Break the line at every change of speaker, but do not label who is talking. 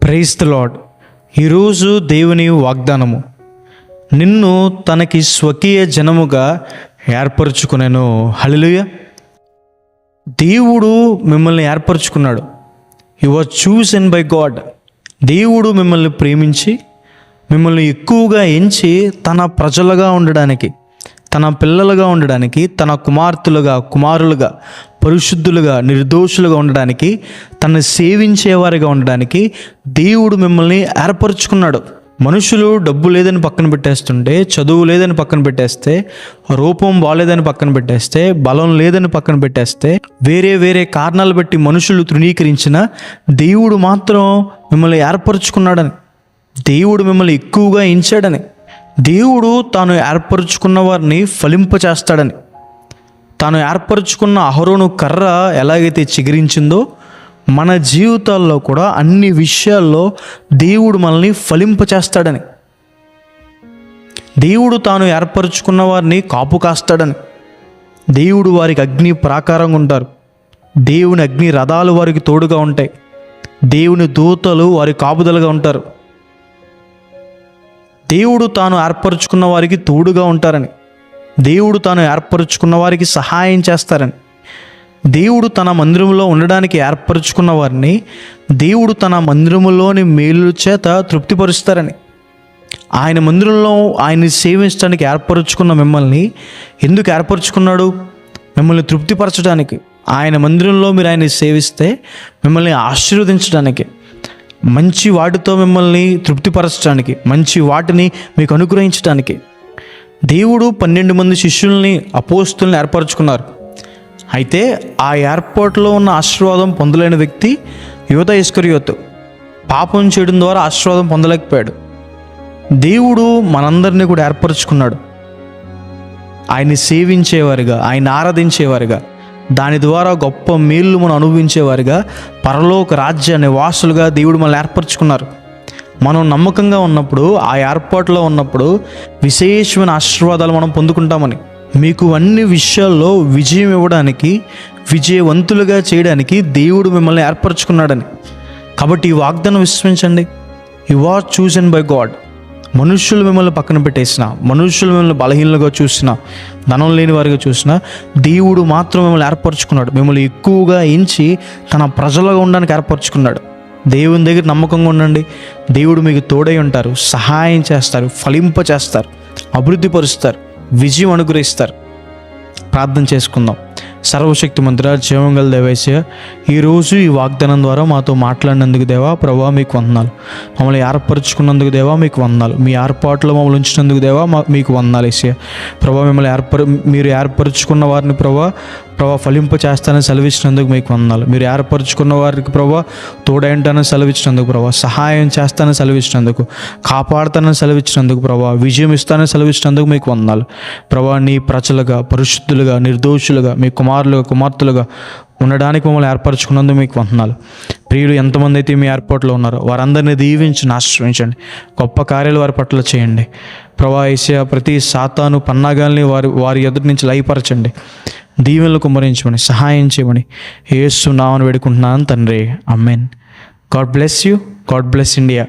Praise the lord. ఈరోజు దేవుని వాగ్దానము, నిన్ను తనకి స్వకీయ జనముగా ఏర్పరచుకునేను. హల్లెలూయా. దేవుడు మిమ్మల్ని ఏర్పరచుకున్నాడు. You are chosen by God. దేవుడు మిమ్మల్ని ప్రేమించి మిమ్మల్ని ఎక్కువగా ఎంచి తన ప్రజలుగా ఉండడానికి, తన పిల్లలుగా ఉండడానికి, తన కుమార్తెలుగా, కుమారులుగా, పరిశుద్ధులుగా, నిర్దోషులుగా ఉండడానికి, తను సేవించేవారిగా ఉండడానికి దేవుడు మిమ్మల్ని ఏర్పరచుకున్నాడు. మనుషులు డబ్బు లేదని పక్కన పెట్టేస్తుంటే, చదువు లేదని పక్కన పెట్టేస్తే, రూపం బాలేదని పక్కన పెట్టేస్తే, బలం లేదని పక్కన పెట్టేస్తే, వేరే వేరే కారణాలు బట్టి మనుషులు తృణీకరించిన దేవుడు మాత్రం మిమ్మల్ని ఏర్పరచుకున్నాడని, దేవుడు మిమ్మల్ని ఎక్కువగా ఎంచాడని, దేవుడు తాను ఏర్పరచుకున్న వారిని ఫలింపచేస్తాడని, తాను ఏర్పరచుకున్న అహరోను కర్ర ఎలాగైతే చిగురించిందో మన జీవితాల్లో కూడా అన్ని విషయాల్లో దేవుడు మనల్ని ఫలింపచేస్తాడని, దేవుడు తాను ఏర్పరచుకున్న వారిని కాపు కాస్తాడని, దేవుడు వారికి అగ్ని ప్రాకారంగా ఉంటారు, దేవుని అగ్ని రథాలు వారికి తోడుగా ఉంటాయి, దేవుని దూతలు వారి కాపుదలుగా ఉంటారు, దేవుడు తాను ఏర్పరచుకున్న వారికి తోడుగా ఉంటారని, దేవుడు తాను ఏర్పరచుకున్న వారికి సహాయం చేస్తారని, దేవుడు తన మందిరంలో ఉండడానికి ఏర్పరచుకున్న వారిని దేవుడు తన మందిరంలోని మేలు చేత తృప్తిపరుస్తారని, ఆయన మందిరంలో ఆయన్ని సేవించడానికి ఏర్పరచుకున్న మిమ్మల్ని ఎందుకు ఏర్పరచుకున్నాడు? మిమ్మల్ని తృప్తిపరచడానికి. ఆయన మందిరంలో మీరు ఆయన్ని సేవిస్తే మిమ్మల్ని ఆశీర్వదించడానికి, మంచి వాటితో మిమ్మల్ని తృప్తిపరచడానికి, మంచి వాటిని మీకు అనుగ్రహించడానికి దేవుడు 12 మంది శిష్యుల్ని, అపోస్తుల్ని ఏర్పరచుకున్నారు. అయితే ఆ ఏర్పాటులో ఉన్న ఆశీర్వాదం పొందలేని వ్యక్తి యూదా ఇస్కరియోతు. పాపం చేయడం ద్వారా ఆశీర్వాదం పొందలేకపోయాడు. దేవుడు మనందరినీ కూడా ఏర్పరచుకున్నాడు. ఆయన్ని సేవించేవారిగా, ఆయన ఆరాధించేవారిగా, దాని ద్వారా గొప్ప మేళ్ళు మనం అనుభవించేవారిగా, పరలోక రాజ్య నివాసులుగా దేవుడు మనల్ని ఏర్పరచుకున్నారు. మనం నమ్మకంగా ఉన్నప్పుడు, ఆ ఏర్పాటులో ఉన్నప్పుడు విశేషమైన ఆశీర్వాదాలు మనం పొందుకుంటామని, మీకు అన్ని విషయాల్లో విజయం ఇవ్వడానికి, విజయవంతులుగా చేయడానికి దేవుడు మిమ్మల్ని ఏర్పరచుకున్నాడని. కాబట్టి ఈ వాగ్దానం విశ్వసించండి. You are chosen by God. మనుషులు మిమ్మల్ని పక్కన పెట్టేసిన, మనుషులు మిమ్మల్ని బలహీనలుగా చూసిన, ధనం లేని వారిగా చూసిన, దేవుడు మాత్రం మిమ్మల్ని ఏర్పరచుకున్నాడు. మిమ్మల్ని ఎక్కువగా ఎంచి తన ప్రజలుగా ఉండడానికి ఏర్పరచుకున్నాడు. దేవుని దగ్గర నమ్మకంగా ఉండండి. దేవుడు మీకు తోడై ఉంటారు, సహాయం చేస్తారు, ఫలింప చేస్తారు, అభివృద్ధి పరుస్తారు, విజయం అనుగ్రహిస్తారు. ప్రార్థన చేసుకుందాం. సర్వశక్తిమంతుడా, జీవంగల దేవేశయ్య, ఈరోజు ఈ వాగ్దానం ద్వారా మాతో మాట్లాడినందుకు దేవా ప్రభా మీకు వందనాలు. మమ్మల్ని ఏర్పరచుకున్నందుకు దేవా మీకు వందనాలు. మీ ఏర్పాట్లో మమ్మల్ని ఉంచినందుకు దేవా మీకు వందనాలు ఏసయ్య. ప్రభా మిమ్మల్ని మీరు ఏర్పరచుకున్న వారిని ప్రభా ఫలింప చేస్తానని సెలవిచ్చినందుకు మీకు వందనాలు. మీరు ఏర్పరచుకున్న వారికి ప్రభా తోడేంటానని సెలవిచ్చినందుకు ప్రభా, సహాయం చేస్తానని సెలవిచ్చినందుకు, కాపాడుతానని సెలవిచ్చినందుకు ప్రభా, విజయం ఇస్తానని సెలవిచ్చినందుకు మీకు వందనాలు. ప్రభా నీ ప్రజలుగా, పరిశుద్ధులుగా, నిర్దోషులుగా, మీ కుమారులుగా, కుమార్తెలుగా ఉండడానికి మమ్మల్ని ఏర్పరచుకున్నందుకు మీకు వందనాలు. ప్రియులు ఎంతమంది అయితే మీ ఏర్పాట్లో ఉన్నారో వారందరినీ దీవించి ఆశ్రయించండి. గొప్ప కార్యాలు వారి పట్ల చేయండి ప్రభా. యేసయ్య, ప్రతి సాతాను పన్నాగాల్ని వారి ఎదుటి నుంచి లయపరచండి. దీవెనలు కుమ్మరించమని, సహాయం చేయమని యేసు నామమున వేడుకుంటున్నాను తండ్రి. ఆమేన్. God bless you. God bless India.